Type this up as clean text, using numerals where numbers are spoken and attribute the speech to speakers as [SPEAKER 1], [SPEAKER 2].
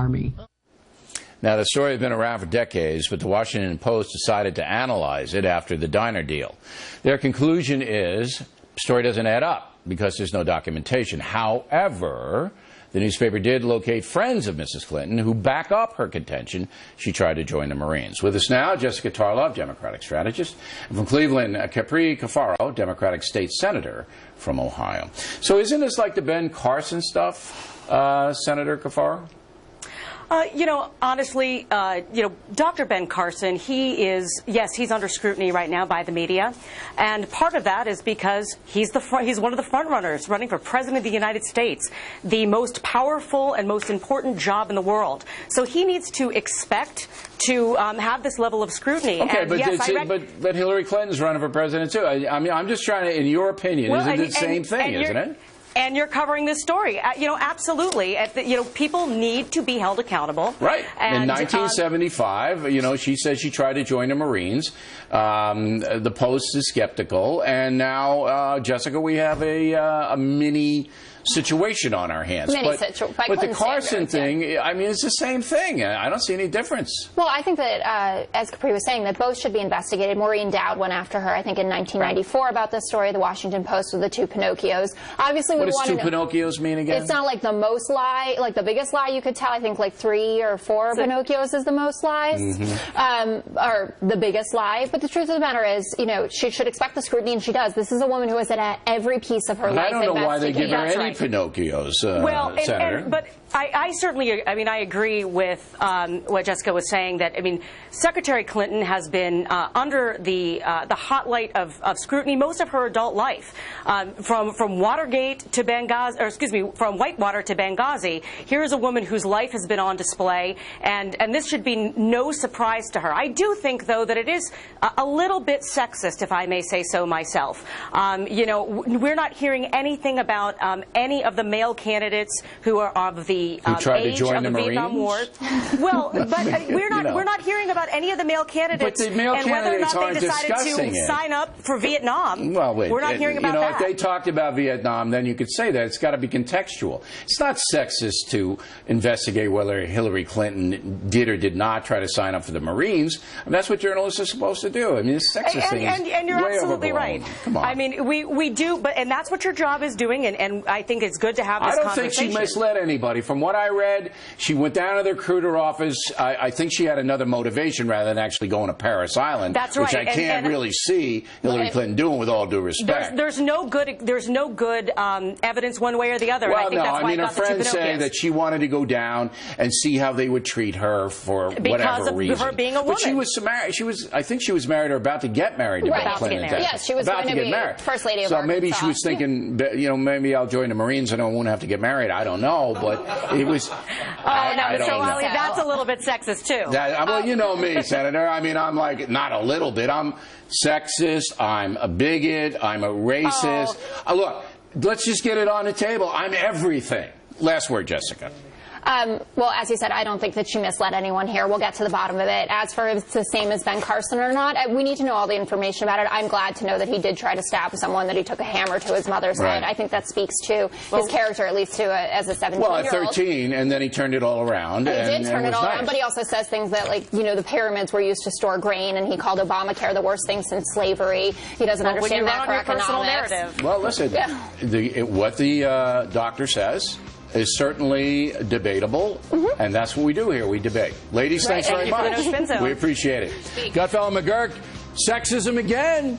[SPEAKER 1] army.
[SPEAKER 2] Now, the story has been around for decades, but the Washington Post decided to analyze it after the diner deal. Their conclusion is the story doesn't add up because there's no documentation. However, the newspaper did locate friends of Mrs. Clinton who back up her contention she tried to join the Marines. With us now, Jessica Tarlov, Democratic strategist, and from Cleveland, Cafaro, Democratic state senator from Ohio. So isn't this like the Ben Carson stuff, Senator Cafaro?
[SPEAKER 3] Honestly, Dr. Ben Carson, he's under scrutiny right now by the media. And part of that is because he's one of the front runners running for President of the United States, the most powerful and most important job in the world. So he needs to expect to have this level of scrutiny.
[SPEAKER 2] Okay,
[SPEAKER 3] and
[SPEAKER 2] but,
[SPEAKER 3] yes,
[SPEAKER 2] but Hillary Clinton's running for president, too. I mean, I'm just trying to, in your opinion, is it the same thing, isn't it?
[SPEAKER 3] And you're covering this story. Absolutely. People need to be held accountable.
[SPEAKER 2] Right. And, in 1975, she says she tried to join the Marines. The Post is skeptical. And now, Jessica, we have a mini situation on our hands. But the Carson thing, I mean, it's the same thing. I don't see any difference.
[SPEAKER 4] Well, I think that, as Capri was saying, that both should be investigated. Maureen Dowd went after her, I think, in 1994 about this story, the Washington Post with the two Pinocchios. Obviously,
[SPEAKER 2] what does two Pinocchios mean again?
[SPEAKER 4] It's not like the most lie, like the biggest lie you could tell. I think like 3 or 4 Pinocchios is the most lies, or the biggest lie. But the truth of the matter is, she should expect the scrutiny, and she does. This is a woman who has at every piece of her life.
[SPEAKER 2] I don't know why they give her any Pinocchios, Senator.
[SPEAKER 3] But I certainly, I agree with what Jessica was saying, that, Secretary Clinton has been under the hot light of scrutiny most of her adult life. From Watergate to Benghazi, or excuse me, from Whitewater to Benghazi, here's a woman whose life has been on display, and this should be no surprise to her. I do think, though, that it is a little bit sexist, if I may say so myself. We're not hearing anything about any of the male candidates who are of the age of the Vietnam War. Well, but we're not hearing about any of the male candidates
[SPEAKER 2] and whether or not they decided
[SPEAKER 3] to sign up for Vietnam.
[SPEAKER 2] Well, wait,
[SPEAKER 3] we're not hearing about that.
[SPEAKER 2] If they talked about Vietnam, then you could say that. It's got to be contextual. It's not sexist to investigate whether Hillary Clinton did or did not try to sign up for the Marines. That's what journalists are supposed to do. This sexist thing is
[SPEAKER 3] and you're
[SPEAKER 2] way
[SPEAKER 3] absolutely
[SPEAKER 2] overblown.
[SPEAKER 3] right.
[SPEAKER 2] Come on.
[SPEAKER 3] We do, and that's what your job is doing, and I think it's good to have this conversation.
[SPEAKER 2] I don't think she misled anybody. From what I read, she went down to the recruiter office. I think she had another motivation rather than actually going to Paris Island.
[SPEAKER 3] That's right.
[SPEAKER 2] Which I can't really see Hillary Clinton doing, with all due respect.
[SPEAKER 3] There's no good evidence one way or the other.
[SPEAKER 2] Well,
[SPEAKER 3] and I think that's
[SPEAKER 2] her friends say that she wanted to go down and see how they would treat her for whatever reason.
[SPEAKER 3] Because of her being a woman.
[SPEAKER 2] But she was married. I think she was married or about to get married to Bill Clinton.
[SPEAKER 4] Yes, she was
[SPEAKER 2] about to get married.
[SPEAKER 4] First Lady of
[SPEAKER 2] So
[SPEAKER 4] Arkansas.
[SPEAKER 2] maybe she was thinking, maybe I'll join the Marines and I won't have to get married. I don't know, but it was. I don't know.
[SPEAKER 3] That's a little bit sexist too.
[SPEAKER 2] Well, you know me, Senator. I'm like, not a little bit. I'm sexist. I'm a bigot. I'm a racist. Look, let's just get it on the table. I'm everything. Last word, Jessica.
[SPEAKER 4] Well, as you said, I don't think that she misled anyone here. We'll get to the bottom of it. As for if it's the same as Ben Carson or not, we need to know all the information about it. I'm glad to know that he did try to stab someone, that he took a hammer to his mother's head. I think that speaks to his character, at least as a 17-year-old.
[SPEAKER 2] Well, at 13, and then he turned it all around.
[SPEAKER 4] He did turn it all around, but he also says things that, like, the pyramids were used to store grain, and he called Obamacare the worst thing since slavery. He doesn't understand that for economics.
[SPEAKER 2] Well, listen, what the doctor says is certainly debatable, and that's what we do here. We debate. Ladies, thanks very much. We appreciate it. Gutfeld McGurk, sexism again.